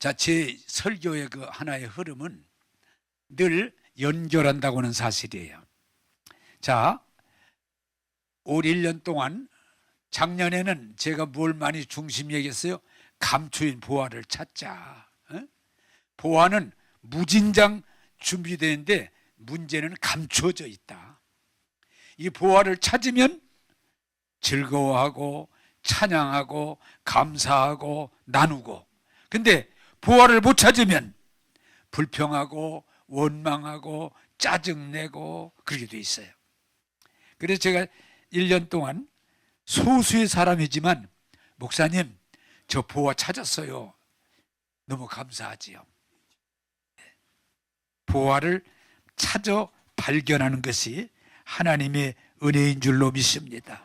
자, 제 설교의 그 하나의 흐름은 늘 연결한다고는 사실이에요. 자, 올 1년 동안 작년에는 제가 뭘 많이 중심 얘기했어요? 감추인 보화를 찾자. 보화는 무진장 준비되는데 문제는 감추어져 있다. 이 보화를 찾으면 즐거워하고 찬양하고 감사하고 나누고, 근데 보화를 못 찾으면 불평하고 원망하고 짜증내고 그렇게 돼 있어요. 그래서 제가 1년 동안 소수의 사람이지만 목사님 저 보화 찾았어요. 너무 감사하지요. 보화를 찾아 발견하는 것이 하나님의 은혜인 줄로 믿습니다.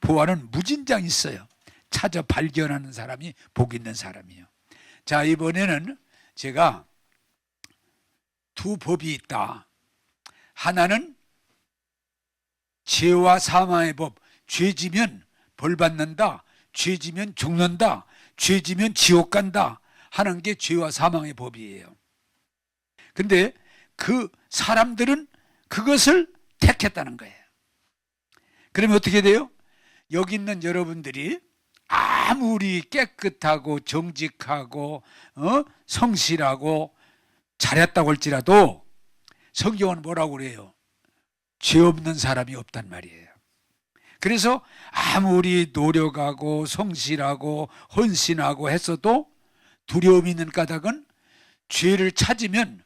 보화는 무진장 있어요. 찾아 발견하는 사람이 복 있는 사람이에요. 자, 이번에는 제가 두 법이 있다. 하나는 죄와 사망의 법. 죄지면 벌 받는다, 죄지면 죽는다, 죄지면 지옥 간다 하는 게 죄와 사망의 법이에요. 근데 그 사람들은 그것을 택했다는 거예요. 그러면 어떻게 돼요? 여기 있는 여러분들이 아무리 깨끗하고 정직하고 성실하고 잘했다고 할지라도 성경은 뭐라고 그래요? 죄 없는 사람이 없단 말이에요. 그래서 아무리 노력하고 성실하고 헌신하고 했어도 두려움이 있는 까닭은 죄를 찾으면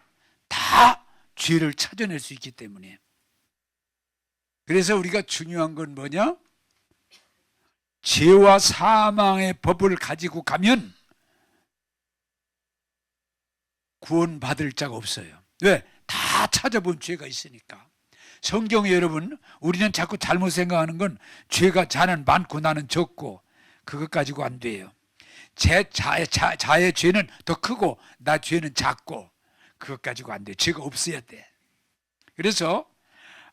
다 죄를 찾아낼 수 있기 때문에. 그래서 우리가 중요한 건 뭐냐? 죄와 사망의 법을 가지고 가면 구원받을 자가 없어요. 왜? 다 찾아본 죄가 있으니까. 성경에 여러분, 우리는 자꾸 잘못 생각하는 건 죄가 자는 많고 나는 적고 그것 가지고 안 돼요. 자의 죄는 더 크고 나 죄는 작고 그것 가지고 안 돼. 죄가 없어야 돼. 그래서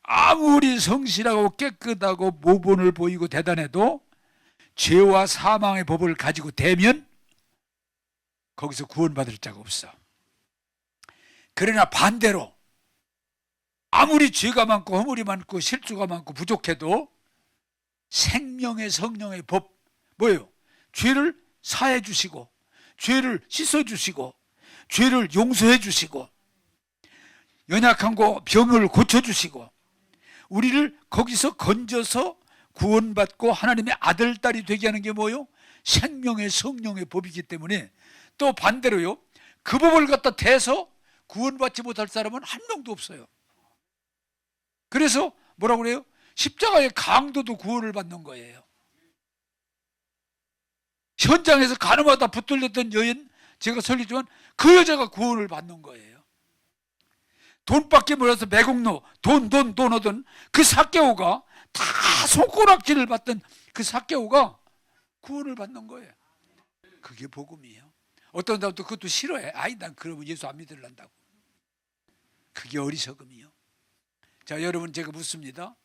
아무리 성실하고 깨끗하고 모본을 보이고 대단해도 죄와 사망의 법을 가지고 대면 거기서 구원받을 자가 없어. 그러나 반대로 아무리 죄가 많고 허물이 많고 실수가 많고 부족해도 생명의 성령의 법, 뭐예요? 죄를 사해 주시고 죄를 씻어 주시고 죄를 용서해 주시고 연약한 거 병을 고쳐 주시고 우리를 거기서 건져서 구원받고 하나님의 아들, 딸이 되게 하는 게 뭐예요? 생명의 성령의 법이기 때문에. 또 반대로요, 그 법을 갖다 대서 구원받지 못할 사람은 한 명도 없어요. 그래서 뭐라고 그래요? 십자가의 강도도 구원을 받는 거예요. 현장에서 가늠하다 붙들렸던 여인, 제가 설리지만 그 여자가 구원을 받는 거예요. 돈밖에 몰라서 매국노 돈 하던 그 삭개오가, 다 손가락질을 받던 그 삭개오가 구원을 받는 거예요. 그게 복음이에요. 어떤 사람도 그것도 싫어해. 아이, 난 그러면 예수 안 믿으려고. 그게 어리석음이요. 자, 여러분, 제가 묻습니다.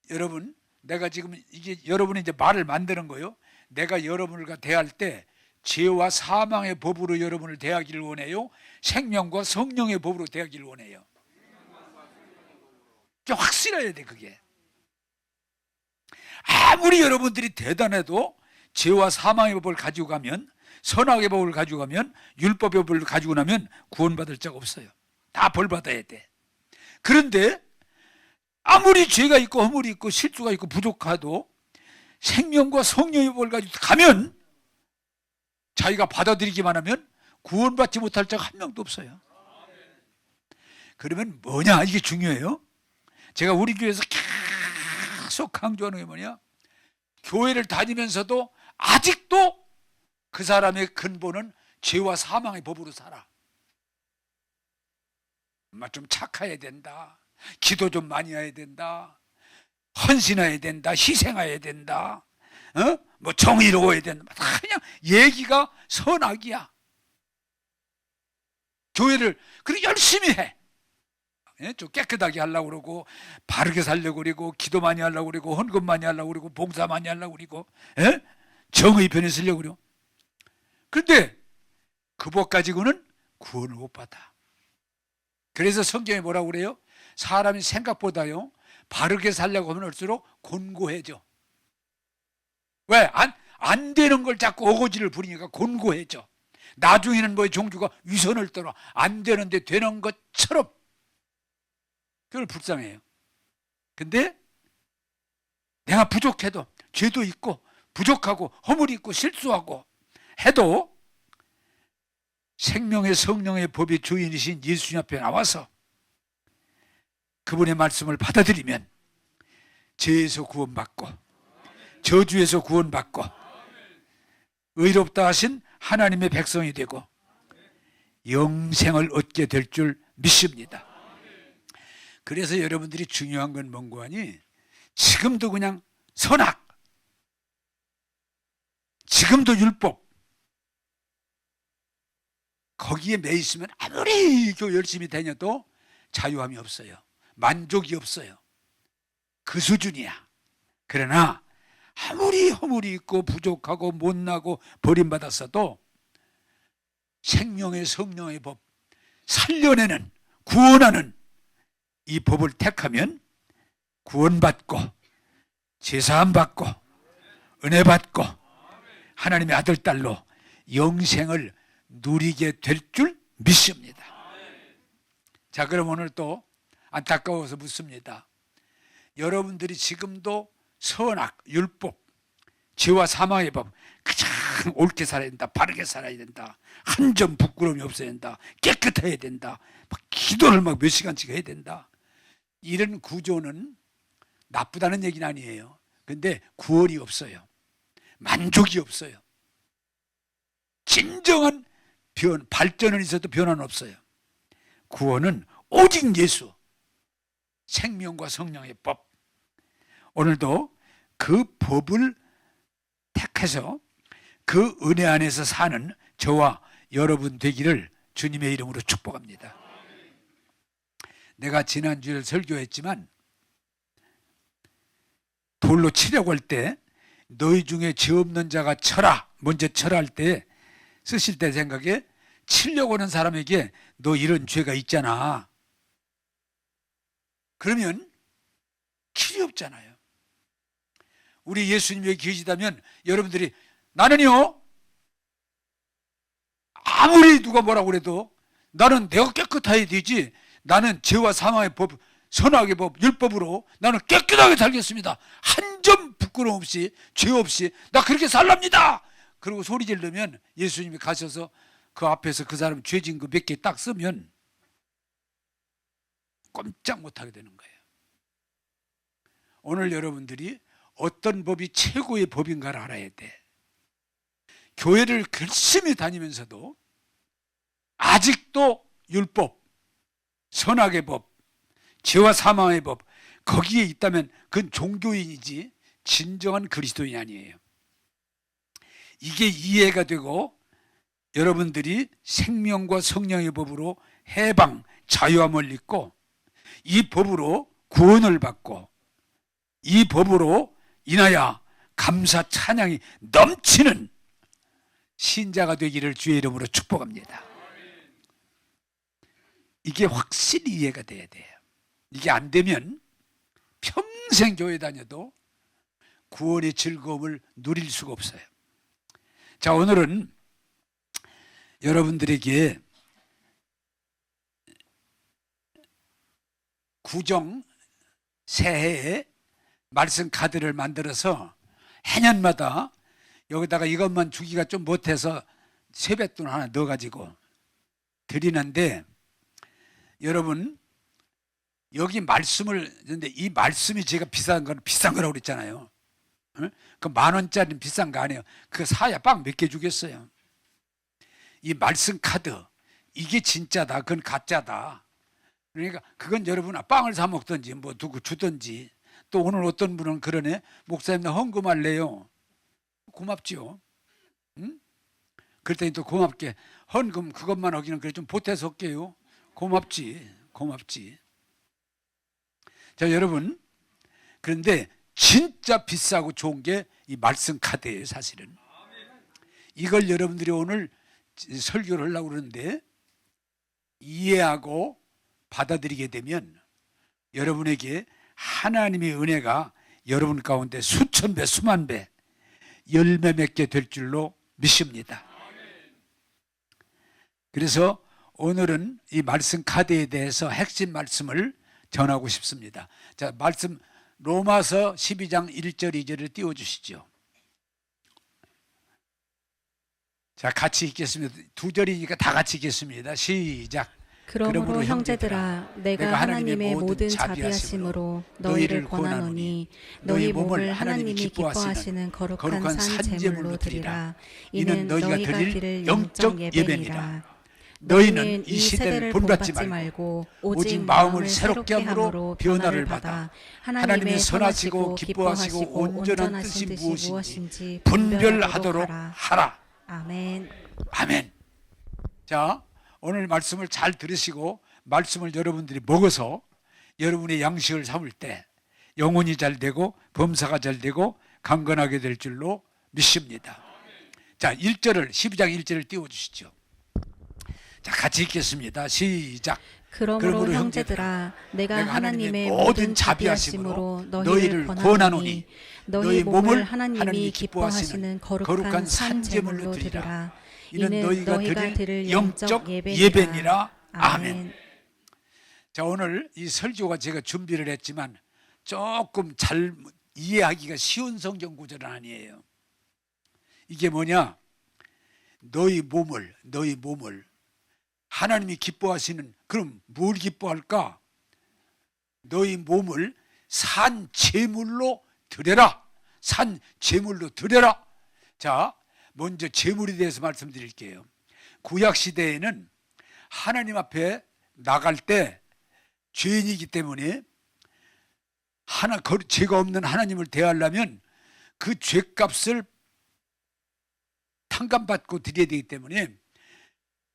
여러분, 내가 지금 이게 여러분이 이제 말을 만드는 거예요. 내가 여러분과 대할 때 죄와 사망의 법으로 여러분을 대하기를 원해요? 생명과 성령의 법으로 대하기를 원해요? 확실해야 돼, 그게. 아무리 여러분들이 대단해도 죄와 사망의 법을 가지고 가면, 선악의 법을 가지고 가면, 율법의 법을 가지고 나면 구원받을 자가 없어요. 다 벌받아야 돼. 그런데 아무리 죄가 있고 허물이 있고 실수가 있고 부족하도 생명과 성령의 법을 가지고 가면, 자기가 받아들이기만 하면 구원받지 못할 자가 한 명도 없어요. 그러면 뭐냐? 이게 중요해요. 제가 우리 교회에서 계속 강조하는 게 뭐냐? 교회를 다니면서도 아직도 그 사람의 근본은 죄와 사망의 법으로 살아. 좀 착해야 된다, 기도 좀 많이 해야 된다, 헌신해야 된다, 희생해야 된다, 뭐 정의로워야 된다. 그냥 얘기가 선악이야. 교회를 그렇게 열심히 해. 좀 깨끗하게 하려고 그러고, 바르게 살려고 그러고, 기도 많이 하려고 그러고, 헌금 많이 하려고 그러고, 봉사 많이 하려고 그러고, 정의 편에 쓰려고 그래요. 그런데 그 법 가지고는 구원을 못 받아. 그래서 성경에 뭐라고 그래요? 사람이 생각보다요 바르게 살려고 하면 할수록 곤고해져. 왜? 안 되는 걸 자꾸 어거지를 부리니까 곤고해져. 나중에는 뭐 종주가 위선을 떨어 안 되는데 되는 것처럼 그걸 불쌍해요. 근데 내가 부족해도 죄도 있고 부족하고 허물이 있고 실수하고 해도 생명의 성령의 법의 주인이신 예수님 앞에 나와서 그분의 말씀을 받아들이면 죄에서 구원받고 저주에서 구원받고 의롭다 하신 하나님의 백성이 되고 영생을 얻게 될 줄 믿습니다. 그래서 여러분들이 중요한 건 뭔고 하니 지금도 그냥 선악, 지금도 율법 거기에 매 있으면 아무리 열심히 다녀도 자유함이 없어요. 만족이 없어요. 그 수준이야. 그러나 아무리 허물이 있고 부족하고 못나고 버림받았어도 생명의 성령의 법, 살려내는 구원하는 이 법을 택하면 구원받고 제사함 받고 은혜 받고 하나님의 아들 딸로 영생을 누리게 될 줄 믿습니다. 자, 그럼 오늘 또 안타까워서 묻습니다. 여러분들이 지금도 선악, 율법, 죄와 사망의 법 가장 옳게 살아야 된다, 바르게 살아야 된다, 한 점 부끄러움이 없어야 된다, 깨끗해야 된다, 기도를 몇 시간씩 해야 된다, 이런 구조는 나쁘다는 얘기는 아니에요. 근데 구원이 없어요. 만족이 없어요. 진정한 발전은 있어도 변화는 없어요. 구원은 오직 예수, 생명과 성령의 법. 오늘도 그 법을 택해서 그 은혜 안에서 사는 저와 여러분 되기를 주님의 이름으로 축복합니다. 내가 지난주에 설교했지만 돌로 치려고 할 때 너희 중에 죄 없는 자가 쳐라, 먼저 쳐라 할 때 쓰실 때 생각에 치려고 하는 사람에게 너 이런 죄가 있잖아. 그러면 길이 없잖아요. 우리 예수님 여기 계시다면 여러분들이 나는요 아무리 누가 뭐라고 그래도 나는 내가 깨끗해야 되지, 나는 죄와 사망의 법, 선악의 법, 율법으로 나는 깨끗하게 살겠습니다. 한 점 부끄러움 없이 죄 없이 나 그렇게 살랍니다. 그리고 소리 지르면 예수님이 가셔서 그 앞에서 그 사람 죄진 거 몇 개 딱 쓰면 꼼짝 못하게 되는 거예요. 오늘 여러분들이 어떤 법이 최고의 법인가를 알아야 돼. 교회를 열심히 다니면서도 아직도 율법, 선악의 법, 죄와 사망의 법 거기에 있다면 그건 종교인이지 진정한 그리스도인이 아니에요. 이게 이해가 되고 여러분들이 생명과 성령의 법으로 해방, 자유함을 얻고 이 법으로 구원을 받고 이 법으로 인하여 감사 찬양이 넘치는 신자가 되기를 주의 이름으로 축복합니다. 이게 확실히 이해가 돼야 돼요. 이게 안 되면 평생 교회 다녀도 구원의 즐거움을 누릴 수가 없어요. 자, 오늘은 여러분들에게 구정 새해에 말씀 카드를 만들어서 해년마다 여기다가 이것만 주기가 좀 못해서 세뱃돈 하나 넣어가지고 드리는데, 여러분 여기 말씀을 근데 이 말씀이 제가 비싼 거라고 그랬잖아요. 그 10,000원짜리는 비싼 거 아니에요. 그거 사야 빵 몇 개 주겠어요. 이 말씀 카드 이게 진짜다, 그건 가짜다. 그러니까 그건 여러분 빵을 사 먹든지 뭐 두고 주든지. 또 오늘 어떤 분은 그러네, 목사님 나 헌금할래요. 고맙지요. 응? 그랬더니 또 고맙게 헌금 그것만 하기는 그래 좀 보태서 할게요. 고맙지. 자, 여러분, 그런데 진짜 비싸고 좋은 게 이 말씀 카드예요. 사실은 이걸 여러분들이 오늘 설교를 하려고 그러는데 이해하고 받아들이게 되면 여러분에게 하나님의 은혜가 여러분 가운데 수천 배, 수만 배, 열매 맺게 될 줄로 믿습니다. 그래서 오늘은 이 말씀 카드에 대해서 핵심 말씀을 전하고 싶습니다. 자, 말씀 로마서 12장 1절 2절을 띄워주시죠. 자, 같이 읽겠습니다. 두 절이니까 다 같이 읽겠습니다. 시작. 그러므로 형제들아 내가 하나님의 모든 자비하심으로 너희를 권하노니 너희 몸을 하나님이 기뻐하시는 거룩한 산 제물로 드리라. 이는 너희가 드릴 영적 예배니라. 너희는 이 시대를 본받지 말고 오직 마음을 새롭게 함으로 변화를 받아 하나님의 선하시고 기뻐하시고 온전한 뜻이 무엇인지 분별하도록 하라. 아멘. 아멘. 자, 오늘 말씀을 잘 들으시고 말씀을 여러분들이 먹어서 여러분의 양식을 삼을 때 영혼이 잘 되고 범사가 잘 되고 강건하게 될 줄로 믿습니다. 자, 1절을 12장 1절을 띄워주시죠. 자, 같이 읽겠습니다. 시작. 그러므로 형제들아 내가 하나님의 모든 자비하심으로 너희를 권하노니 너희 몸을 하나님이 기뻐하시는 거룩한 산 제물로 드리라. 이는 너희가 드릴 영적 예배니라. 아멘. 자, 오늘 이 설교가 제가 준비를 했지만 조금 잘 이해하기가 쉬운 성경 구절은 아니에요. 이게 뭐냐? 너희 몸을 하나님이 기뻐하시는, 그럼 뭘 기뻐할까? 너희 몸을 산 제물로 드려라. 산 제물로 드려라. 자, 먼저 제물에 대해서 말씀드릴게요. 구약 시대에는 하나님 앞에 나갈 때 죄인이기 때문에 죄가 없는 하나님을 대하려면 그 죄값을 탕감받고 드려야 되기 때문에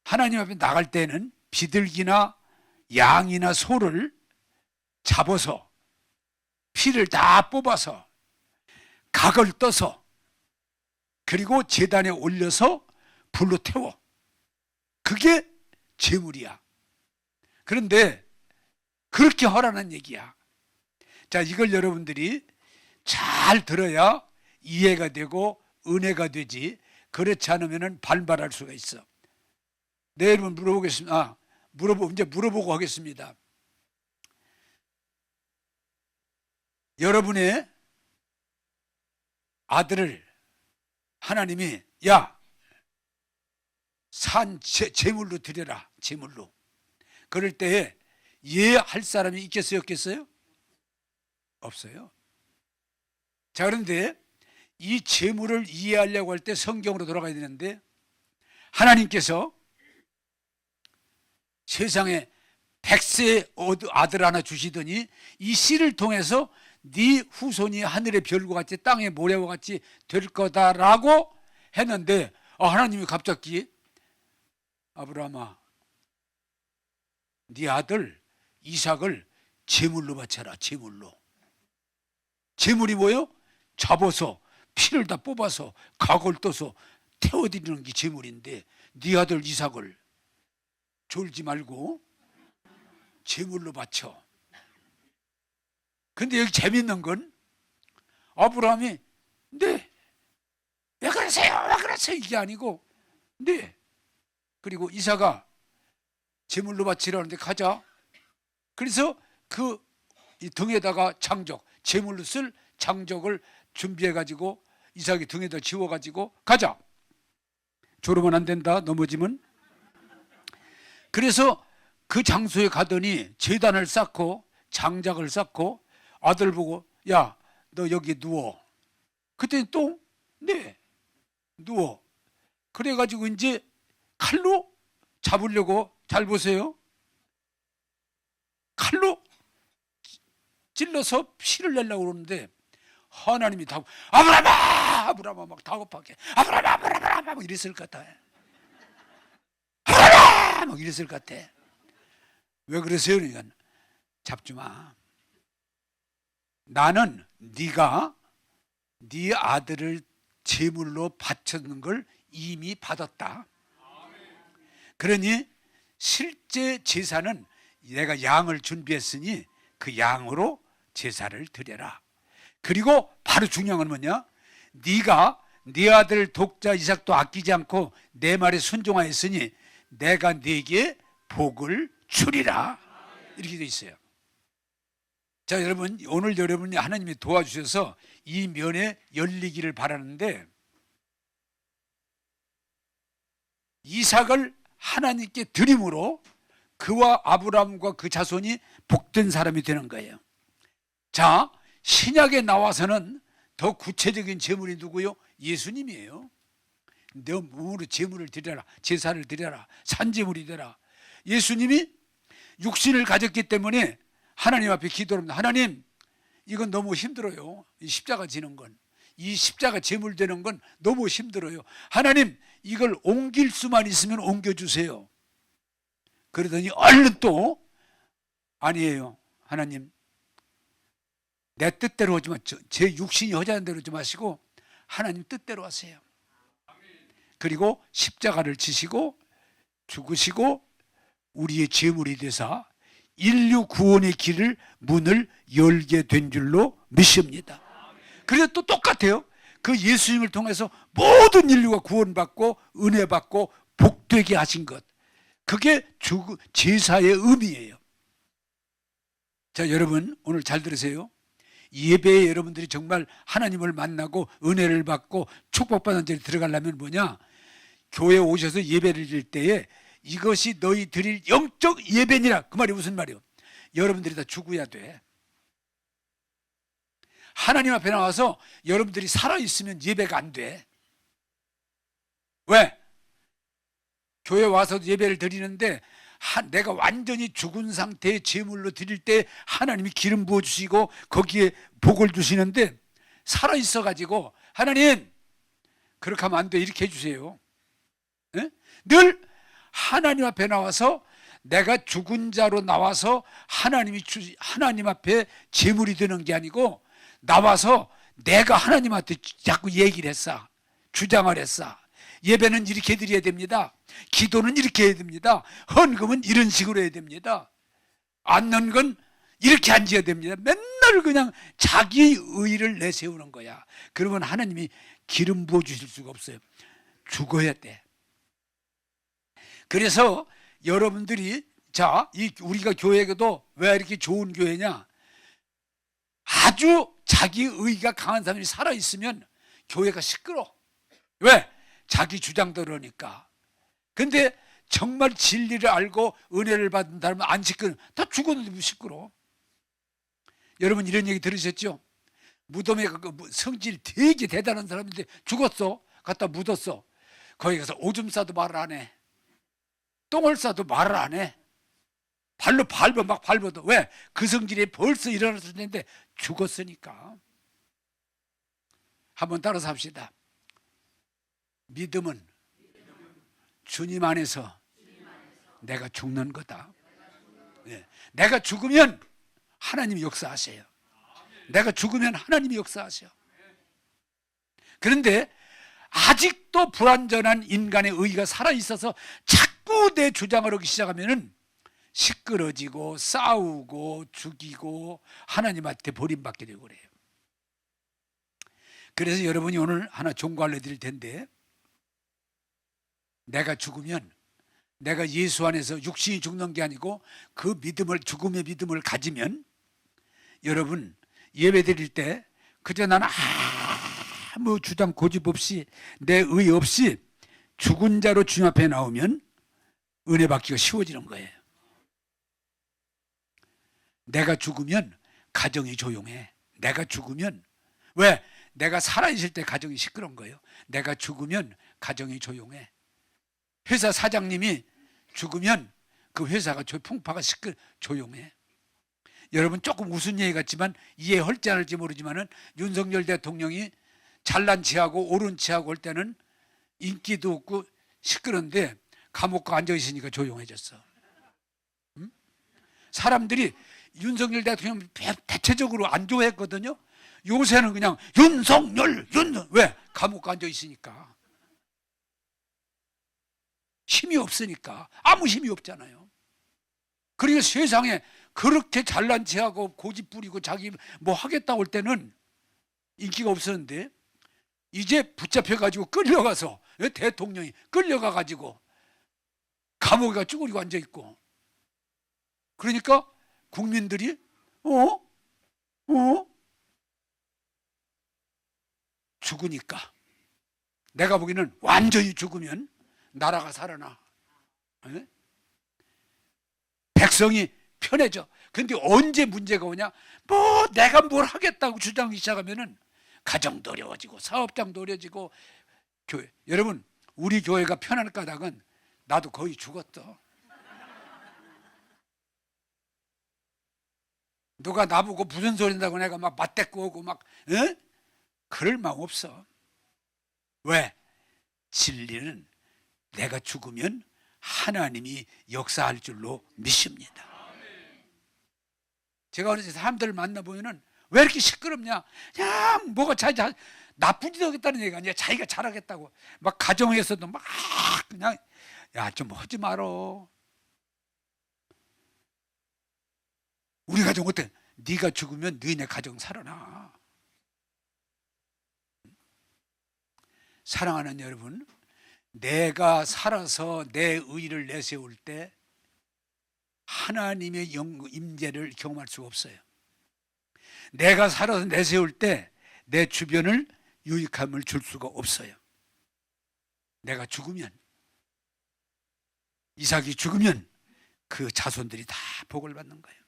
하나님 앞에 나갈 때는 비둘기나 양이나 소를 잡아서 피를 다 뽑아서 각을 떠서 그리고 제단에 올려서 불로 태워. 그게 제물이야. 그런데 그렇게 하라는 얘기야. 자, 이걸 여러분들이 잘 들어야 이해가 되고 은혜가 되지. 그렇지 않으면 반발할 수가 있어. 네, 여러분 물어보겠습니다. 이제 물어보고 하겠습니다. 여러분의 아들을 하나님이 산 제물로 드려라. 제물로. 그럴 때에 할 사람이 있겠어요? 없겠어요? 없어요. 자, 그런데 이 제물을 이해하려고 할 때 성경으로 돌아가야 되는데 하나님께서 세상에 100세 아들 하나 주시더니 이 씨를 통해서 네 후손이 하늘의 별과 같이 땅의 모래와 같이 될 거다라고 했는데 하나님이 갑자기 아브라함아 네 아들 이삭을 제물로 바쳐라. 제물로. 제물이 뭐예요? 잡아서 피를 다 뽑아서 각을 떠서 태워드리는 게 제물인데 네 아들 이삭을 졸지 말고 제물로 바쳐. 근데 여기 재밌는 건 아브라함이 네, 왜 그러세요? 왜 그러세요? 이게 아니고 네. 그리고 이삭아 제물로 바치라는데 가자. 그래서 그 이 등에다가 장적, 제물로 쓸 장적을 준비해가지고 이삭이 등에다 지워가지고 가자. 졸으면 안 된다. 넘어지면. 그래서 그 장소에 가더니 제단을 쌓고 장작을 쌓고 아들 보고 야, 너 여기 누워. 그때는 또 네, 누워. 그래가지고 이제 칼로 잡으려고, 잘 보세요. 칼로 찔러서 피를 내려고 그러는데 하나님이 아브라함아 막 다급하게 아브라함아 막 이랬을 것 같아. 아브라함아 막 이랬을 것 같아. 왜 그러세요? 그러니까 잡지 마. 나는 네가 네 아들을 제물로 바쳤는 걸 이미 받았다. 그러니 실제 제사는 내가 양을 준비했으니 그 양으로 제사를 드려라. 그리고 바로 중요한 건 뭐냐? 네가 네 아들 독자 이삭도 아끼지 않고 내 말에 순종하였으니 내가 네게 복을 주리라. 이렇게 돼 있어요. 자, 여러분, 오늘 여러분이 하나님이 도와주셔서 이 면에 열리기를 바라는데, 이삭을 하나님께 드림으로 그와 아브라함과 그 자손이 복된 사람이 되는 거예요. 자, 신약에 나와서는 더 구체적인 제물이 누구요? 예수님이에요. 내 몸으로 제물을 드려라, 제사를 드려라, 산제물이 되라. 예수님이 육신을 가졌기 때문에 하나님 앞에 기도합니다. 하나님, 이건 너무 힘들어요. 이 십자가 지는 건, 이 십자가 제물 되는 건 너무 힘들어요. 하나님, 이걸 옮길 수만 있으면 옮겨주세요. 그러더니 얼른 또, 아니에요, 하나님, 내 뜻대로 하지 마, 제 육신이 하자는 대로 하지 마시고 하나님 뜻대로 하세요. 그리고 십자가를 지시고 죽으시고 우리의 제물이 되사 인류 구원의 길을, 문을 열게 된 줄로 믿습니다. 그래서 또 똑같아요. 그 예수님을 통해서 모든 인류가 구원받고 은혜 받고 복되게 하신 것, 그게 제사의 의미예요. 자, 여러분, 오늘 잘 들으세요. 예배에 여러분들이 정말 하나님을 만나고 은혜를 받고 축복받는 자리에 들어가려면 뭐냐? 교회에 오셔서 예배를 드릴 때에 이것이 너희 드릴 영적 예배니라. 그 말이 무슨 말이요? 여러분들이 다 죽어야 돼. 하나님 앞에 나와서 여러분들이 살아있으면 예배가 안 돼. 왜? 교회 와서 예배를 드리는데 내가 완전히 죽은 상태의 제물로 드릴 때 하나님이 기름 부어주시고 거기에 복을 주시는데, 살아있어가지고 하나님 그렇게 하면 안 돼, 이렇게 해주세요. 네? 늘 하나님 앞에 나와서 내가 죽은 자로 나와서 하나님 앞에 제물이 되는 게 아니고, 나와서 내가 하나님한테 자꾸 얘기를 했어, 주장을 했어. 예배는 이렇게 드려야 됩니다. 기도는 이렇게 해야 됩니다. 헌금은 이런 식으로 해야 됩니다. 앉는 건 이렇게 앉아야 됩니다. 맨날 그냥 자기 의를 내세우는 거야. 그러면 하나님이 기름 부어주실 수가 없어요. 죽어야 돼. 그래서 여러분들이, 자, 우리가 교회도 왜 이렇게 좋은 교회냐? 아주 자기 의가 강한 사람이 살아있으면 교회가 시끄러. 왜? 자기 주장대로 하니까. 근데 정말 진리를 알고 은혜를 받은 사람은 안 시끄러. 다 죽었는데 시끄러. 여러분, 이런 얘기 들으셨죠? 무덤에 성질 되게 대단한 사람인데 죽었어. 갖다 묻었어. 거기 가서 오줌 싸도 말을 안 해. 똥을 싸도 말을 안 해. 발로 막 밟아도. 왜? 그 성질이 벌써 일어났을 텐데 죽었으니까. 한번 따라서 합시다. 믿음은 주님 안에서 내가 죽는 거다. 네. 내가 죽으면 하나님이 역사하세요. 내가 죽으면 하나님이 역사하세요. 그런데 아직도 불완전한 인간의 의가 살아있어서 자꾸 내 주장을 하기 시작하면 시끄러지고 싸우고 죽이고 하나님한테 버림받게 되고 그래요. 그래서 여러분이 오늘 하나忠告알려드릴 텐데, 내가 죽으면, 내가 예수 안에서 육신이 죽는 게 아니고 그 믿음을, 죽음의 믿음을 가지면, 여러분 예배 드릴 때 그저 나는 아무 주장 고집 없이 내 의 없이 죽은 자로 주님 앞에 나오면 은혜 받기가 쉬워지는 거예요. 내가 죽으면 가정이 조용해. 내가 죽으면, 왜? 내가 살아있을 때 가정이 시끄러운 거예요. 내가 죽으면 가정이 조용해. 회사 사장님이 죽으면 그 회사가 풍파가 조용해. 여러분, 조금 웃은 얘기 같지만 이해할지 안 할지 모르지만은 윤석열 대통령이 잘난 체하고 옳은 체하고 할 때는 인기도 없고 시끄러운데 감옥 가 앉아 있으니까 조용해졌어. 응? 사람들이 윤석열 대통령 대체적으로 안 좋아했거든요. 요새는 그냥 윤석열 왜? 감옥 가 앉아 있으니까. 힘이 없으니까. 아무 힘이 없잖아요. 그러니까 세상에 그렇게 잘난 체하고 고집 부리고 자기 뭐 하겠다고 할 때는 인기가 없었는데, 이제 붙잡혀가지고 끌려가서, 대통령이 끌려가가지고 감옥에 쭈그리고 앉아있고, 그러니까 국민들이 죽으니까, 내가 보기에는 완전히 죽으면 나라가 살아나. 에? 백성이 편해져. 근데 언제 문제가 오냐? 뭐 내가 뭘 하겠다고 주장하기 시작하면은 가정도 어려워지고 사업장도 어려워지고. 교회, 여러분, 우리 교회가 편할 까닭은 나도 거의 죽었어. 누가 나보고 무슨 소리 한다고 내가 막 맞대꾸 오고 막, 그럴 마음 없어. 왜? 진리는 내가 죽으면 하나님이 역사할 줄로 믿습니다. 제가 어느 사람들을 만나보면은 왜 이렇게 시끄럽냐? 그냥 뭐가 나쁜 짓 하겠다는 얘기가 아니라 자기가 잘하겠다고. 막 가정에서도 막 그냥, 야, 좀 하지 말어. 우리 가정 어때? 네가 죽으면 너희네 가정 살아나. 사랑하는 여러분, 내가 살아서 내 의를 내세울 때 하나님의 임재를 경험할 수가 없어요. 내가 살아서 내세울 때 내 주변을 유익함을 줄 수가 없어요. 내가 죽으면, 이삭이 죽으면 그 자손들이 다 복을 받는 거예요.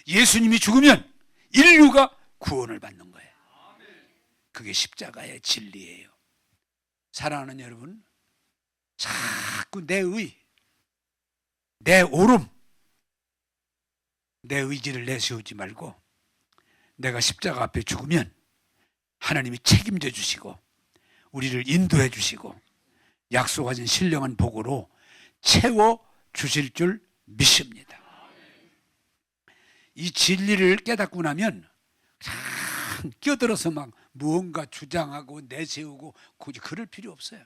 예수님이 죽으면 인류가 구원을 받는 거예요. 그게 십자가의 진리예요. 사랑하는 여러분, 자꾸 내 의, 내 옳음, 내 의지를 내세우지 말고 내가 십자가 앞에 죽으면 하나님이 책임져 주시고 우리를 인도해 주시고 약속하신 신령한 복으로 채워 주실 줄 믿습니다. 이 진리를 깨닫고 나면 참 끼어들어서 막 무언가 주장하고 내세우고 굳이 그럴 필요 없어요.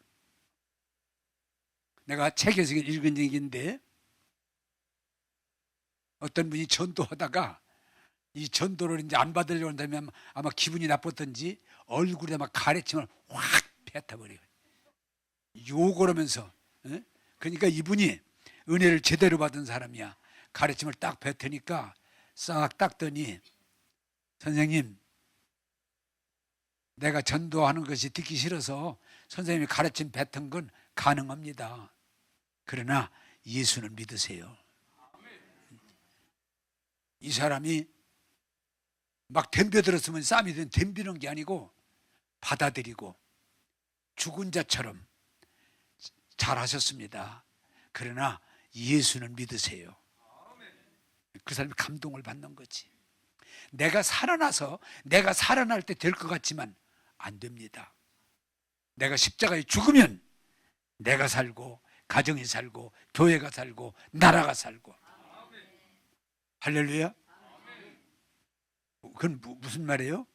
내가 책에서 읽은 얘기인데, 어떤 분이 전도하다가 이 전도를 이제 안 받으려고 한다면 아마 기분이 나빴던지 얼굴에 막 가래침을 확 뱉어버려요. 욕을 하면서. 그러니까 이분이 은혜를 제대로 받은 사람이야. 가래침을 딱 뱉으니까 싹 닦더니, 선생님, 내가 전도하는 것이 듣기 싫어서 선생님이 가르침 뱉은 건 가능합니다. 그러나 예수는 믿으세요. 이 사람이 막 덤벼들었으면 쌈이 덤비는 게 아니고 받아들이고 죽은 자처럼 잘하셨습니다. 그러나 예수는 믿으세요. 그 사람이 감동을 받는 거지. 내가 살아나서 내가 살아날 때 될 것 같지만 안 됩니다. 내가 십자가에 죽으면 내가 살고 가정이 살고 교회가 살고 나라가 살고. 할렐루야. 그건 무슨 말이에요?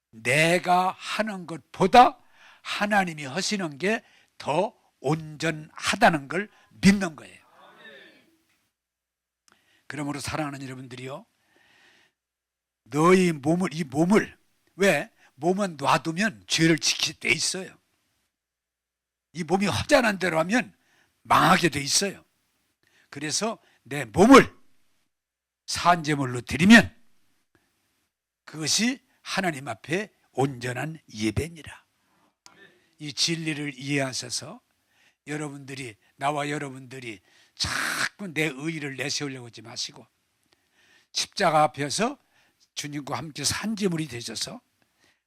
내가 하는 것보다 하나님이 하시는 게 더 온전하다는 걸 믿는 거예요. 그러므로 사랑하는 여러분들이요, 너희 몸을, 이 몸을, 왜? 몸은 놔두면 죄를 지키게 돼 있어요. 이 몸이 허전한 대로 하면 망하게 돼 있어요. 그래서 내 몸을 산제물로 드리면 그것이 하나님 앞에 온전한 예배니라. 이 진리를 이해하셔서 여러분들이, 나와 여러분들이 자꾸 내 의의를 내세우려고 하지 마시고 십자가 앞에서 주님과 함께 산제물이 되셔서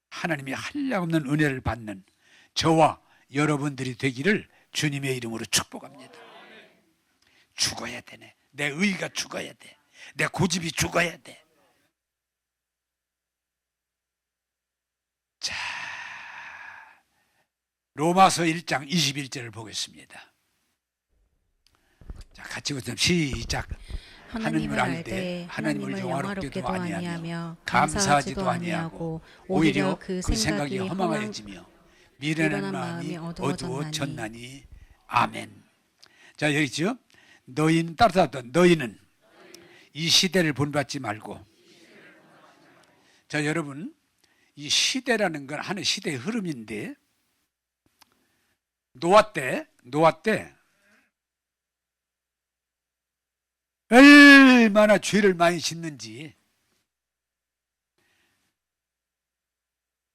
하나님이 한량없는 은혜를 받는 저와 여러분들이 되기를 주님의 이름으로 축복합니다. 죽어야 되네. 내 의의가 죽어야 돼. 내 고집이 죽어야 돼. 자, 로마서 1장 21절을 보겠습니다. 자, 같이 보세요. 시작. 하나님을 알되 하나님을 영화롭게도 아니하며 감사하지도 아니하고 오히려 그 생각이 허망하여지며 미련한 마음이 어두워졌나니. 아멘. 자, 여기 있죠? 너희는 따뜻하다. 너희는 이 시대를 본받지 말고. 자, 여러분, 이 시대라는 건 하나의 시대의 흐름인데, 노아 때 얼마나 죄를 많이 짓는지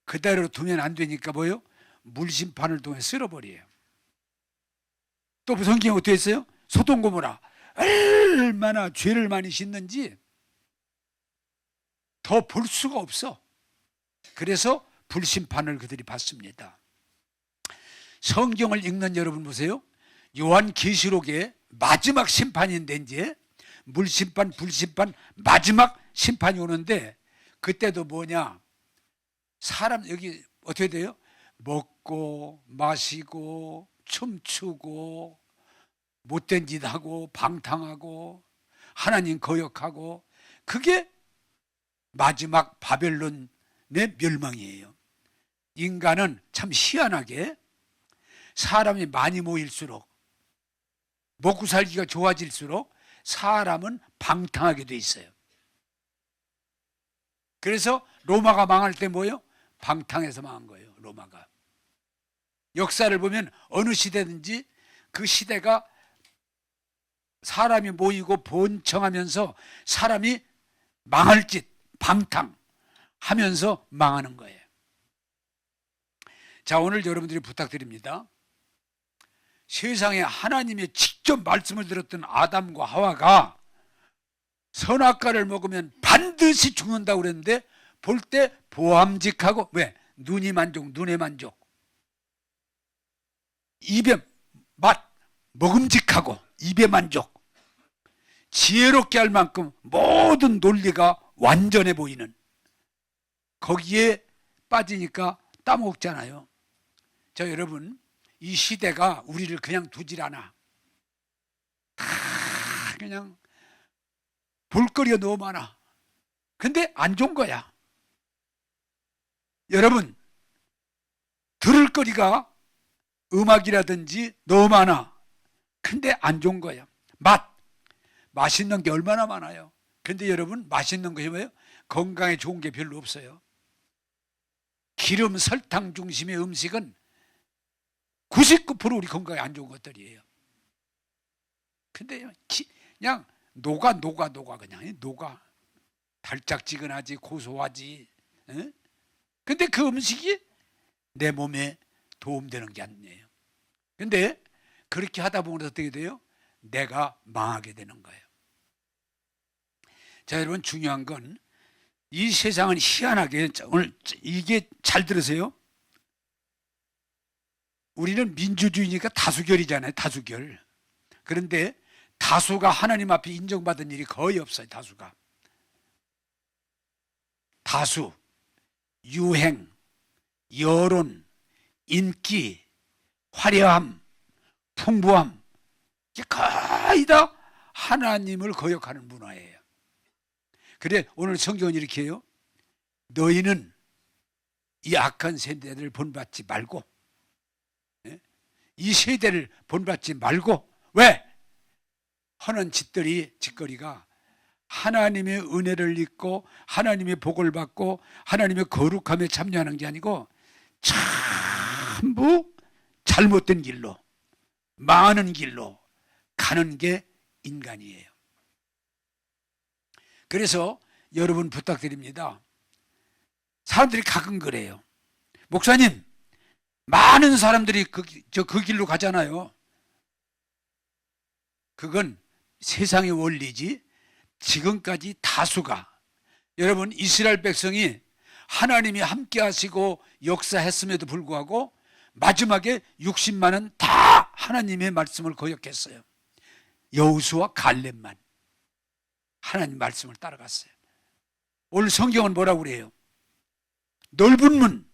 그대로 두면 안 되니까 뭐요? 물심판을 통해 쓸어버려요. 또 성경에 어떻게 했어요? 소돔 고모라 얼마나 죄를 많이 짓는지 더 볼 수가 없어. 그래서 불심판을 그들이 받습니다. 성경을 읽는 여러분 보세요. 요한계시록의 마지막 심판인데 이제 물심판, 불심판 마지막 심판이 오는데 그때도 뭐냐? 사람 여기 어떻게 돼요? 먹고 마시고 춤추고 못된 짓 하고 방탕하고 하나님 거역하고 그게 마지막 바벨론의 멸망이에요. 인간은 참 희한하게 사람이 많이 모일수록 먹고 살기가 좋아질수록 사람은 방탕하게 돼 있어요. 그래서 로마가 망할 때 뭐예요? 방탕해서 망한 거예요. 로마가. 역사를 보면 어느 시대든지 그 시대가 사람이 모이고 번청하면서 사람이 망할 짓, 방탕하면서 망하는 거예요. 자, 오늘 여러분들이 부탁드립니다. 세상에 하나님이 직접 말씀을 들었던 아담과 하와가 선악과를 먹으면 반드시 죽는다고 그랬는데 볼 때 보암직하고 왜? 눈이 만족, 눈의 만족. 입에 맛, 먹음직하고 입의 만족. 지혜롭게 할 만큼 모든 논리가 완전해 보이는 거기에 빠지니까 따먹잖아요. 자, 여러분, 이 시대가 우리를 그냥 두질 않아. 다 그냥 볼거리가 너무 많아. 근데 안 좋은 거야. 여러분, 들을 거리가 음악이라든지 너무 많아. 근데 안 좋은 거야. 맛있는 게 얼마나 많아요. 근데 여러분, 맛있는 것이 뭐예요? 건강에 좋은 게 별로 없어요. 기름, 설탕 중심의 음식은 99% 우리 건강에 안 좋은 것들이에요. 근데 그냥 녹아 그냥 녹아. 달짝지근하지, 고소하지. 에? 근데 그 음식이 내 몸에 도움되는 게 아니에요. 근데 그렇게 하다 보면 어떻게 돼요? 내가 망하게 되는 거예요. 자, 여러분, 중요한 건 이 세상은 희한하게, 오늘 이게 잘 들으세요. 우리는 민주주의니까 다수결이잖아요. 다수결. 그런데 다수가 하나님 앞에 인정받은 일이 거의 없어요. 다수가. 다수, 유행, 여론, 인기, 화려함, 풍부함, 이게 거의 다 하나님을 거역하는 문화예요. 그래, 오늘 성경은 이렇게 해요. 너희는 이 악한 세대를 본받지 말고, 이 세대를 본받지 말고, 왜? 하는 짓거리가 하나님의 은혜를 입고 하나님의 복을 받고 하나님의 거룩함에 참여하는 게 아니고 전부 잘못된 길로, 망하는 길로 가는 게 인간이에요. 그래서 여러분 부탁드립니다. 사람들이 가끔 그래요. 목사님, 많은 사람들이 그 길로 가잖아요. 그건 세상의 원리지. 지금까지 다수가, 여러분, 이스라엘 백성이 하나님이 함께 하시고 역사했음에도 불구하고 마지막에 60만은 다 하나님의 말씀을 거역했어요. 여호수아 갈렙만 하나님 말씀을 따라갔어요. 오늘 성경은 뭐라고 그래요? 넓은 문,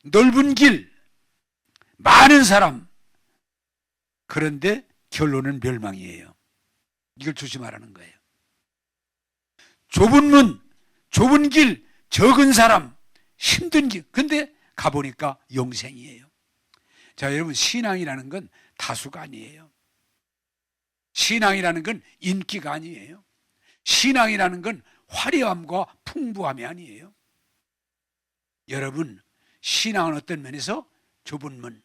넓은 길, 많은 사람. 그런데 결론은 멸망이에요. 이걸 조심하라는 거예요. 좁은 문, 좁은 길, 적은 사람, 힘든 길. 근데 가보니까 영생이에요. 자, 여러분, 신앙이라는 건 다수가 아니에요. 신앙이라는 건 인기가 아니에요. 신앙이라는 건 화려함과 풍부함이 아니에요. 여러분, 신앙은 어떤 면에서 좁은 문.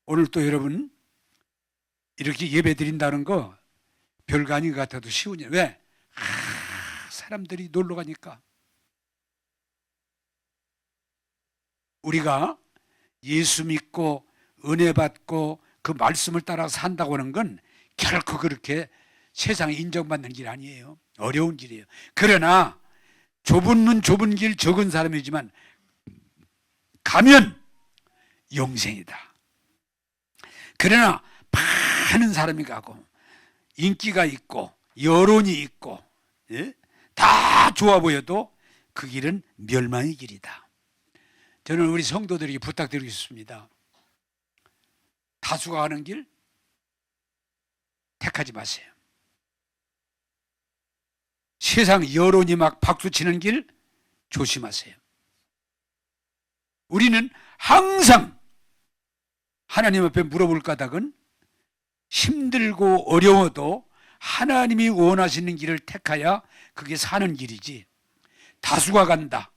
오늘 또 여러분 이렇게 예배 드린다는 거 별거 아닌 것 같아도 쉬운 일. 왜? 사람들이 놀러 가니까. 우리가 예수 믿고 은혜 받고 그 말씀을 따라 산다고 하는 건 결코 그렇게 세상에 인정받는 길 아니에요. 어려운 길이에요. 그러나 좁은 문 좁은 길 적은 사람이지만 가면 영생이다. 그러나 많은 사람이 가고 인기가 있고 여론이 있고 다 좋아 보여도 그 길은 멸망의 길이다. 저는 우리 성도들에게 부탁드리고 싶습니다. 다수가 가는 길 택하지 마세요. 세상 여론이 막 박수치는 길 조심하세요. 우리는 항상 하나님 앞에 물어볼 까닭은 힘들고 어려워도 하나님이 원하시는 길을 택하야 그게 사는 길이지, 다수가 간다,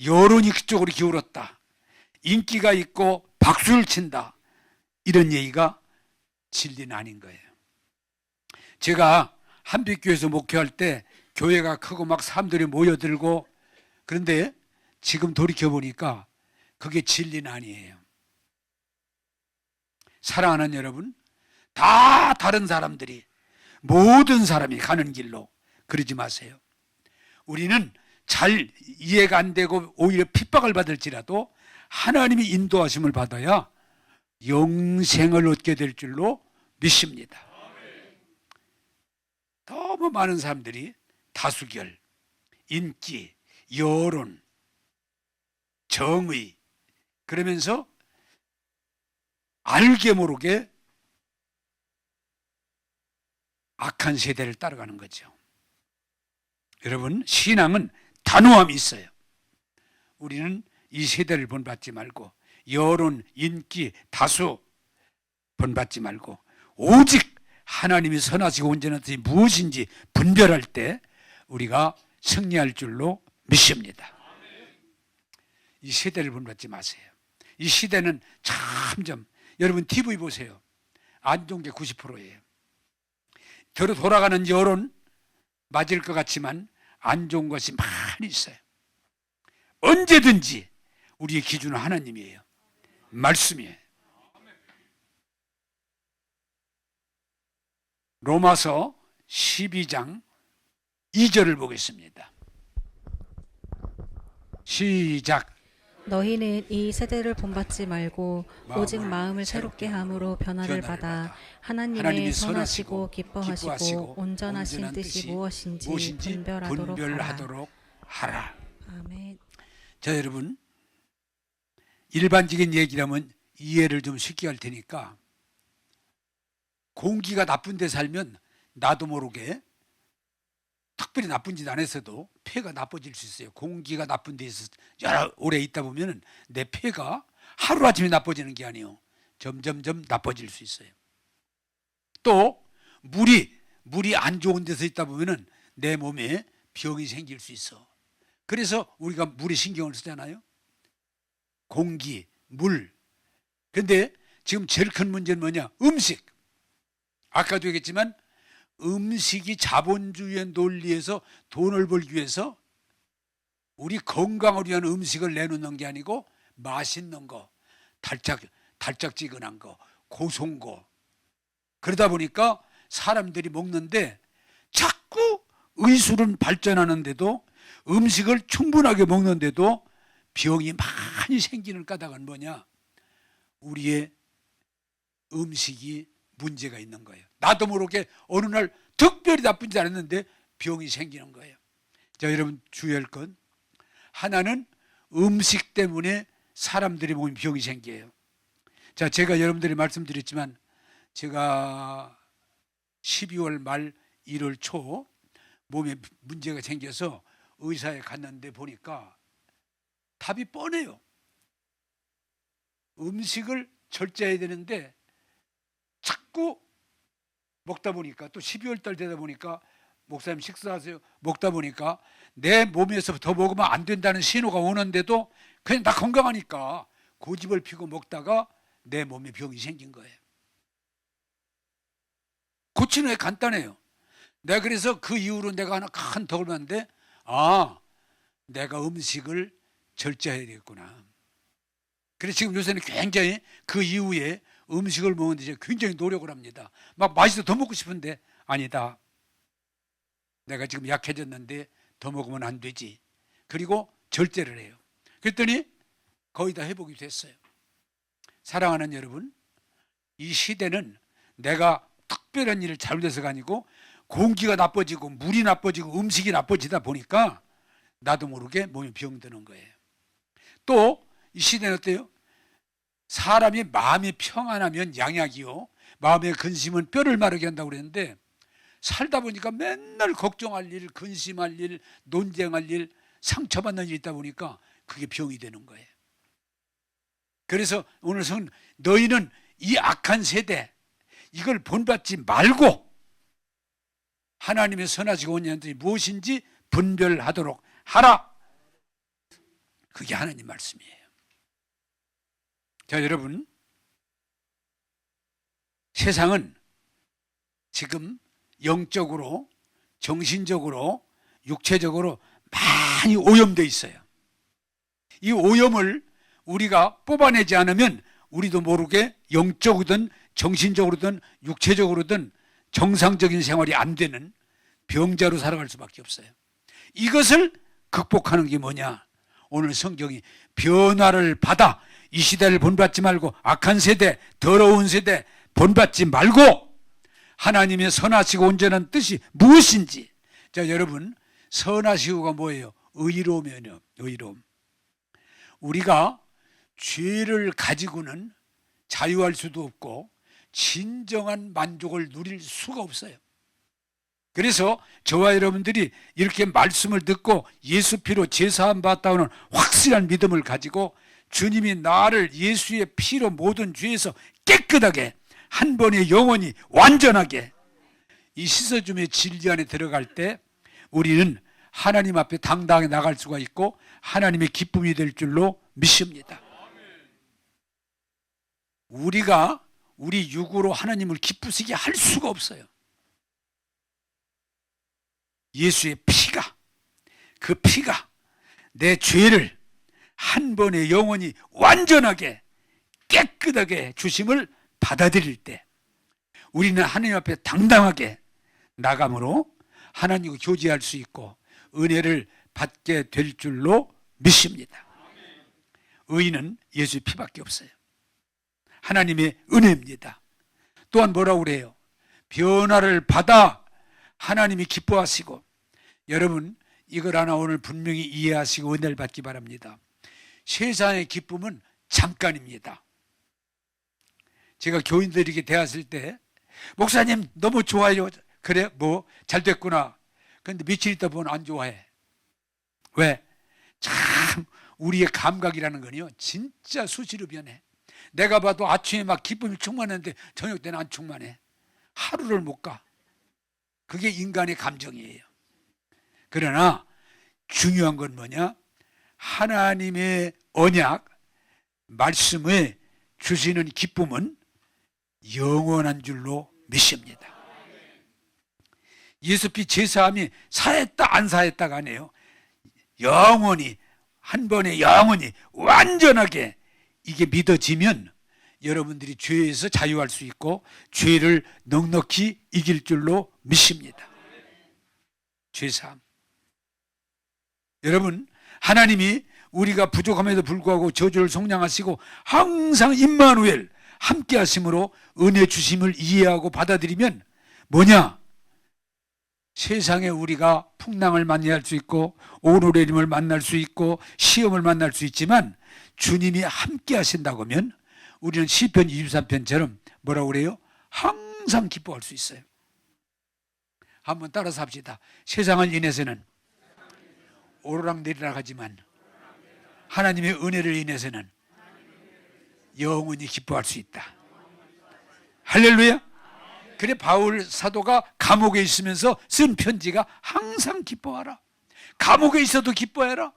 여론이 그쪽으로 기울었다, 인기가 있고 박수를 친다, 이런 얘기가 진리는 아닌 거예요. 제가 한빛교회에서 목회할 때 교회가 크고 막 사람들이 모여들고, 그런데 지금 돌이켜보니까 그게 진리는 아니에요. 사랑하는 여러분, 다 다른 사람들이, 모든 사람이 가는 길로 그러지 마세요. 우리는 잘 이해가 안 되고 오히려 핍박을 받을지라도 하나님이 인도하심을 받아야 영생을 얻게 될 줄로 믿습니다. 너무 많은 사람들이 다수결, 인기, 여론, 정의, 그러면서 알게 모르게 악한 세대를 따라가는 거죠. 여러분, 신앙은 단호함이 있어요. 우리는 이 세대를 본받지 말고 여론, 인기, 다수 본받지 말고 오직 하나님이 선하시고 온전한 뜻이 무엇인지 분별할 때 우리가 승리할 줄로 믿습니다. 이 세대를 본받지 마세요. 이 시대는 점점, 여러분 TV 보세요. 안 좋은 게 90%예요. 돌아가는 여론 맞을 것 같지만 안 좋은 것이 많이 있어요. 언제든지 우리의 기준은 하나님이에요. 말씀이에요. 로마서 12장 2절을 보겠습니다. 시작. 너희는 이 세대를 본받지 말고 오직 마음을 새롭게 함으로 변화를 받아 하나님의 선하시고 기뻐하시고 온전하신 뜻이 무엇인지 분별하도록 하라. 아멘. 자, 여러분, 일반적인 얘기라면 이해를 좀 쉽게 할 테니까, 공기가 나쁜 데 살면 나도 모르게 특별히 나쁜 짓 안 했어도 폐가 나빠질 수 있어요. 공기가 나쁜 데서 여러 오래 있다 보면 내 폐가 하루아침에 나빠지는 게 아니에요. 점점점 나빠질 수 있어요. 또 물이 안 좋은 데서 있다 보면 내 몸에 병이 생길 수 있어. 그래서 우리가 물에 신경을 쓰잖아요. 공기, 물. 그런데 지금 제일 큰 문제는 뭐냐? 음식. 아까도 얘기했지만 음식이 자본주의의 논리에서 돈을 벌기 위해서 우리 건강을 위한 음식을 내놓는 게 아니고 맛있는 거, 달짝지근한 거, 고소한 거. 그러다 보니까 사람들이 먹는데 자꾸 의술은 발전하는데도 음식을 충분하게 먹는데도 병이 많이 생기는 까닭은 뭐냐? 우리의 음식이 문제가 있는 거예요. 나도 모르게 어느 날 특별히 나쁜 짓 안 했는데 병이 생기는 거예요. 자, 여러분 주의할 건, 하나는 음식 때문에 사람들이 몸에 병이 생겨요. 자, 제가 여러분들이 말씀드렸지만 제가 12월 말 1월 초 몸에 문제가 생겨서 의사에 갔는데 보니까 답이 뻔해요. 음식을 절제해야 되는데 자꾸 먹다 보니까, 또 12월 달 되다 보니까 목사님 식사하세요 먹다 보니까 내 몸에서 더 먹으면 안 된다는 신호가 오는데도 그냥 나 건강하니까 고집을 피고 먹다가 내 몸에 병이 생긴 거예요. 고치는 게 간단해요. 내가 그래서 그 이후로 내가 하나 큰 덕을 봤는데, 내가 음식을 절제해야 되겠구나. 그래서 지금 요새는 굉장히 그 이후에 음식을 먹는데 이제 굉장히 노력을 합니다. 막 맛있어 더 먹고 싶은데, 아니다. 내가 지금 약해졌는데 더 먹으면 안 되지. 그리고 절제를 해요. 그랬더니 거의 다 회복이 됐어요. 사랑하는 여러분, 이 시대는 내가 특별한 일을 잘못해서가 아니고 공기가 나빠지고 물이 나빠지고 음식이 나빠지다 보니까 나도 모르게 몸에 병드는 거예요. 또 이 시대는 어때요? 사람이 마음이 평안하면 양약이요, 마음의 근심은 뼈를 마르게 한다고 그랬는데, 살다 보니까 맨날 걱정할 일, 근심할 일, 논쟁할 일, 상처받는 일이 있다 보니까 그게 병이 되는 거예요. 그래서 오늘 성은 너희는 이 악한 세대, 이걸 본받지 말고 하나님의 선하시고 온전한 뜻이 무엇인지 분별하도록 하라. 그게 하나님 말씀이에요. 자, 여러분, 세상은 지금 영적으로, 정신적으로, 육체적으로 많이 오염되어 있어요. 이 오염을 우리가 뽑아내지 않으면 우리도 모르게 영적이든 정신적으로든 육체적으로든 정상적인 생활이 안 되는 병자로 살아갈 수밖에 없어요. 이것을 극복하는 게 뭐냐? 오늘 성경이 변화를 받아 이 시대를 본받지 말고 악한 세대, 더러운 세대 본받지 말고 하나님의 선하시고 온전한 뜻이 무엇인지. 자, 여러분, 선하시고가 뭐예요? 의로움이에요. 의로움. 우리가 죄를 가지고는 자유할 수도 없고 진정한 만족을 누릴 수가 없어요. 그래서 저와 여러분들이 이렇게 말씀을 듣고 예수 피로 제사함 받았다는 확실한 믿음을 가지고 주님이 나를 예수의 피로 모든 죄에서 깨끗하게 한 번에 영원히 완전하게 이 씻어줌의 진리 안에 들어갈 때 우리는 하나님 앞에 당당하게 나갈 수가 있고 하나님의 기쁨이 될 줄로 믿습니다. 우리가 우리 육으로 하나님을 기쁘시게 할 수가 없어요. 예수의 피가, 그 피가 내 죄를 한 번에 영원히 완전하게 깨끗하게 주심을 받아들일 때 우리는 하나님 앞에 당당하게 나감으로 하나님과 교제할 수 있고 은혜를 받게 될 줄로 믿습니다. 의인은 예수의 피밖에 없어요. 하나님의 은혜입니다. 또한 뭐라고 그래요? 변화를 받아 하나님이 기뻐하시고. 여러분, 이걸 하나 오늘 분명히 이해하시고 은혜를 받기 바랍니다. 세상의 기쁨은 잠깐입니다. 제가 교인들에게 대했을 때 목사님 너무 좋아요. 그래, 뭐 잘 됐구나. 그런데 며칠 있다 보면 안 좋아해. 왜? 참 우리의 감각이라는 건요 진짜 수시로 변해. 내가 봐도 아침에 막 기쁨이 충만했는데 저녁 때는 안 충만해. 하루를 못 가. 그게 인간의 감정이에요. 그러나 중요한 건 뭐냐? 하나님의 언약, 말씀에 주시는 기쁨은 영원한 줄로 믿습니다. 예수피 제사함이 사했다 안 사했다가 아니에요. 영원히 한 번에 영원히 완전하게 이게 믿어지면 여러분들이 죄에서 자유할 수 있고 죄를 넉넉히 이길 줄로 믿습니다. 죄사함. 여러분, 하나님이 우리가 부족함에도 불구하고 저주를 속량하시고 항상 임마누엘 함께 하심으로 은혜 주심을 이해하고 받아들이면 뭐냐? 세상에 우리가 풍랑을 만날 수 있고 오르내림을 만날 수 있고 시험을 만날 수 있지만 주님이 함께 하신다고 하면 우리는 시편 23편처럼 뭐라고 그래요? 항상 기뻐할 수 있어요. 한번 따라서 합시다. 세상을 인해서는 오르락내리락 하지만 하나님의 은혜를 인해서는 영원히 기뻐할 수 있다. 할렐루야. 그래 바울 사도가 감옥에 있으면서 쓴 편지가 항상 기뻐하라. 감옥에 있어도 기뻐해라.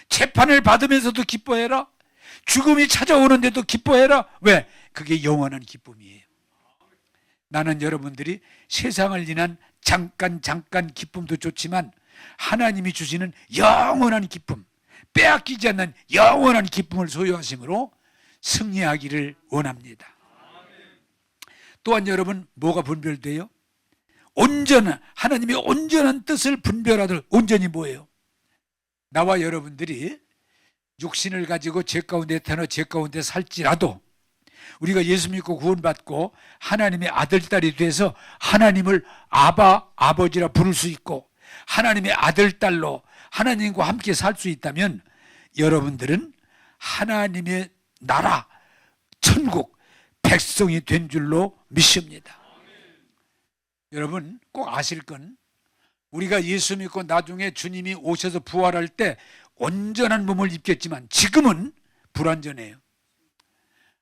재판을 받으면서도 기뻐해라. 죽음이 찾아오는데도 기뻐해라. 왜? 그게 영원한 기쁨이에요. 나는 여러분들이 세상을 지난 잠깐 기쁨도 좋지만 하나님이 주시는 영원한 기쁨, 빼앗기지 않는 영원한 기쁨을 소유하심으로 승리하기를 원합니다. 또한 여러분 뭐가 분별돼요? 온전한 하나님의 온전한 뜻을 분별하도록. 온전히 뭐예요? 나와 여러분들이 육신을 가지고 죄 가운데 태어나 죄 가운데 살지라도 우리가 예수 믿고 구원받고 하나님의 아들, 딸이 돼서 하나님을 아버지라 부를 수 있고 하나님의 아들, 딸로 하나님과 함께 살 수 있다면 여러분들은 하나님의 나라, 천국, 백성이 된 줄로 믿습니다. 여러분 꼭 아실 건 우리가 예수 믿고 나중에 주님이 오셔서 부활할 때 온전한 몸을 입겠지만 지금은 불완전해요.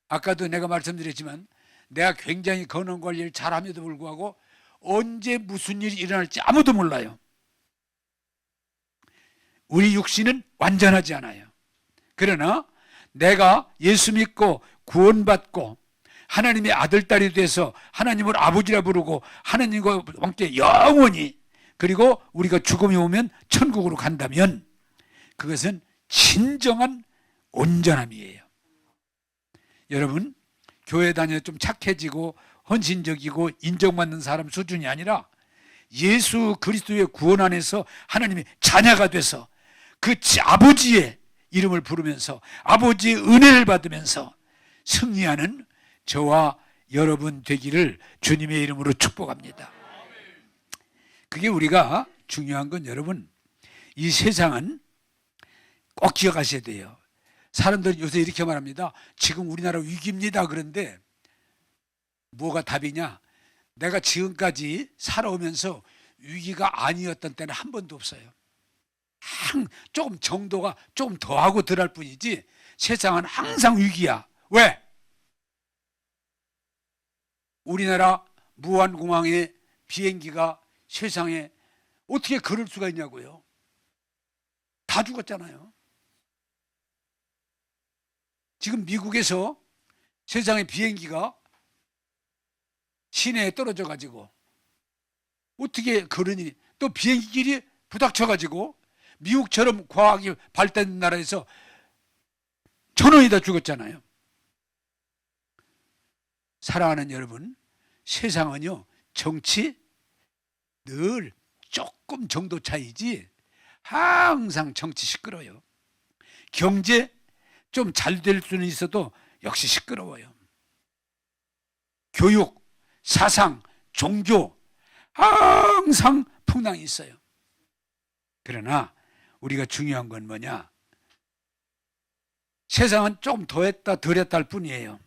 아까도 내가 말씀드렸지만 내가 굉장히 건강관리를 잘함에도 불구하고 언제 무슨 일이 일어날지 아무도 몰라요. 우리 육신은 완전하지 않아요. 그러나 내가 예수 믿고 구원받고 하나님의 아들, 딸이 돼서 하나님을 아버지라 부르고 하나님과 함께 영원히, 그리고 우리가 죽음이 오면 천국으로 간다면 그것은 진정한 온전함이에요. 여러분 교회 다녀 좀 착해지고 헌신적이고 인정받는 사람 수준이 아니라 예수 그리스도의 구원 안에서 하나님의 자녀가 돼서 그 아버지의 이름을 부르면서 아버지의 은혜를 받으면서 승리하는 저와 여러분 되기를 주님의 이름으로 축복합니다. 그게 우리가 중요한 건 여러분, 이 세상은 꼭 기억하셔야 돼요. 사람들이 요새 이렇게 말합니다. 지금 우리나라 위기입니다. 그런데 뭐가 답이냐? 내가 지금까지 살아오면서 위기가 아니었던 때는 한 번도 없어요. 조금 정도가 조금 더하고 덜할 뿐이지 세상은 항상 위기야. 왜? 우리나라 무안공항의 비행기가 세상에 어떻게 그럴 수가 있냐고요. 다 죽었잖아요. 지금 미국에서 세상의 비행기가 시내에 떨어져 가지고 어떻게 그러니, 또 비행기끼리 부닥쳐 가지고 미국처럼 과학이 발달된 나라에서 전원이 다 죽었잖아요. 사랑하는 여러분, 세상은요 정치 늘 조금 정도 차이지 항상 정치 시끄러워요. 경제 좀 잘 될 수는 있어도 역시 시끄러워요. 교육, 사상, 종교 항상 풍랑이 있어요. 그러나 우리가 중요한 건 뭐냐? 세상은 좀 더했다 덜했다 할 뿐이에요.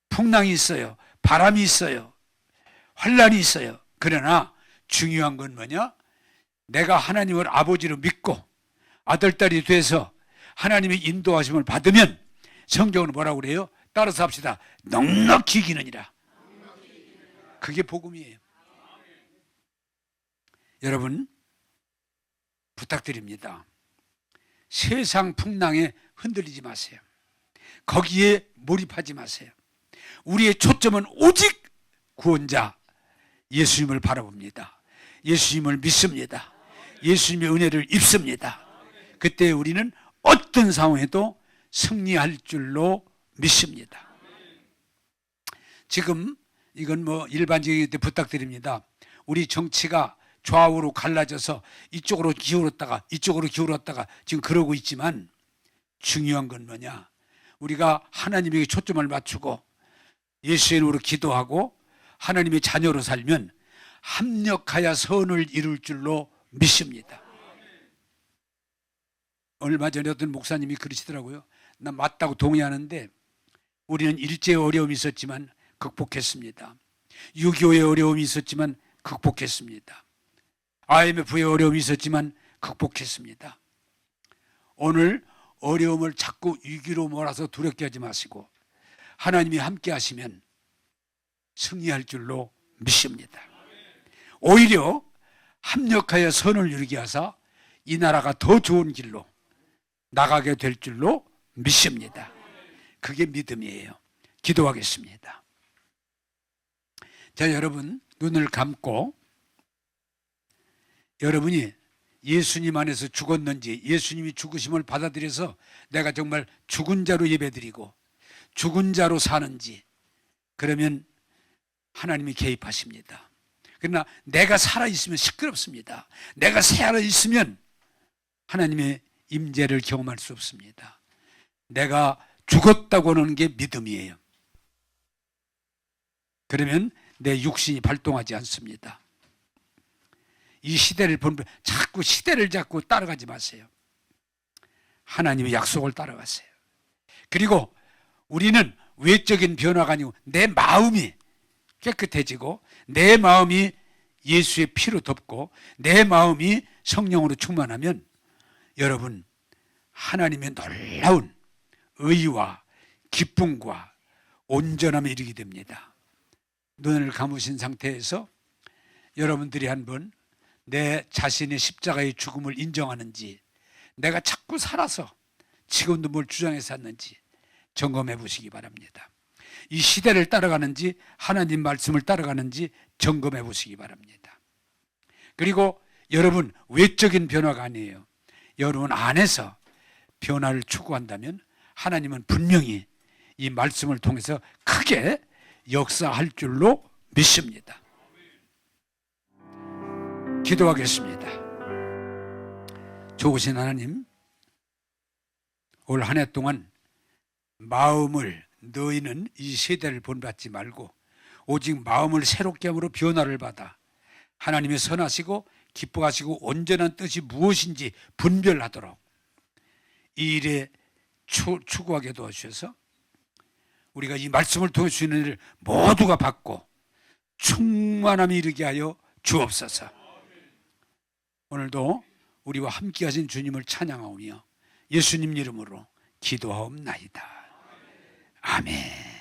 풍랑이 있어요. 바람이 있어요. 환란이 있어요. 그러나 중요한 건 뭐냐? 내가 하나님을 아버지로 믿고 아들, 딸이 돼서 하나님의 인도하심을 받으면 성경은 뭐라고 그래요? 따라서 합시다. 넉넉히 이기느니라. 그게 복음이에요. 여러분 부탁드립니다. 세상 풍랑에 흔들리지 마세요. 거기에 몰입하지 마세요. 우리의 초점은 오직 구원자 예수님을 바라봅니다. 예수님을 믿습니다. 예수님의 은혜를 입습니다. 그때 우리는 어떤 상황에도 승리할 줄로 믿습니다. 지금 이건 뭐 일반적인 때 부탁드립니다. 우리 정치가 좌우로 갈라져서 이쪽으로 기울었다가 이쪽으로 기울었다가 지금 그러고 있지만 중요한 건 뭐냐? 우리가 하나님에게 초점을 맞추고 예수의 이름으로 기도하고 하나님의 자녀로 살면 합력하여 선을 이룰 줄로 믿습니다. 얼마 전에 어떤 목사님이 그러시더라고요. 나 맞다고 동의하는데 우리는 일제의 어려움이 있었지만 극복했습니다. 6.25의 어려움이 있었지만 극복했습니다. IMF의 어려움이 있었지만 극복했습니다. 오늘 어려움을 자꾸 위기로 몰아서 두렵게 하지 마시고 하나님이 함께 하시면 승리할 줄로 믿습니다. 오히려 합력하여 선을 이루게 하사 이 나라가 더 좋은 길로 나가게 될 줄로 믿습니다. 그게 믿음이에요. 기도하겠습니다. 자, 여러분 눈을 감고 여러분이 예수님 안에서 죽었는지, 예수님이 죽으심을 받아들여서 내가 정말 죽은 자로 예배드리고 죽은 자로 사는지, 그러면 하나님이 개입하십니다. 그러나 내가 살아있으면 시끄럽습니다. 내가 살아있으면 하나님의 임재를 경험할 수 없습니다. 내가 죽었다고 하는 게 믿음이에요. 그러면 내 육신이 발동하지 않습니다. 이 시대를 보면 자꾸 시대를 잡고 따라가지 마세요. 하나님의 약속을 따라가세요. 그리고 우리는 외적인 변화가 아니고 내 마음이 깨끗해지고 내 마음이 예수의 피로 덮고 내 마음이 성령으로 충만하면 여러분 하나님의 놀라운 의와 기쁨과 온전함에 이르게 됩니다. 눈을 감으신 상태에서 여러분들이 한번 내 자신의 십자가의 죽음을 인정하는지, 내가 자꾸 살아서 지금도 뭘 주장해서 샀는지 점검해 보시기 바랍니다. 이 시대를 따라가는지 하나님 말씀을 따라가는지 점검해 보시기 바랍니다. 그리고 여러분 외적인 변화가 아니에요. 여러분 안에서 변화를 추구한다면 하나님은 분명히 이 말씀을 통해서 크게 역사할 줄로 믿습니다. 기도하겠습니다. 좋으신 하나님, 올 한 해 동안 마음을, 너희는 이 세대를 본받지 말고 오직 마음을 새롭게 함으로 변화를 받아 하나님의 선하시고 기뻐하시고 온전한 뜻이 무엇인지 분별하도록 이 일에 추구하게 도와주셔서 우리가 이 말씀을 통해 주시는 일을 모두가 받고 충만함이 이르게 하여 주옵소서. 오늘도 우리와 함께 하신 주님을 찬양하오며 예수님 이름으로 기도하옵나이다. 아멘.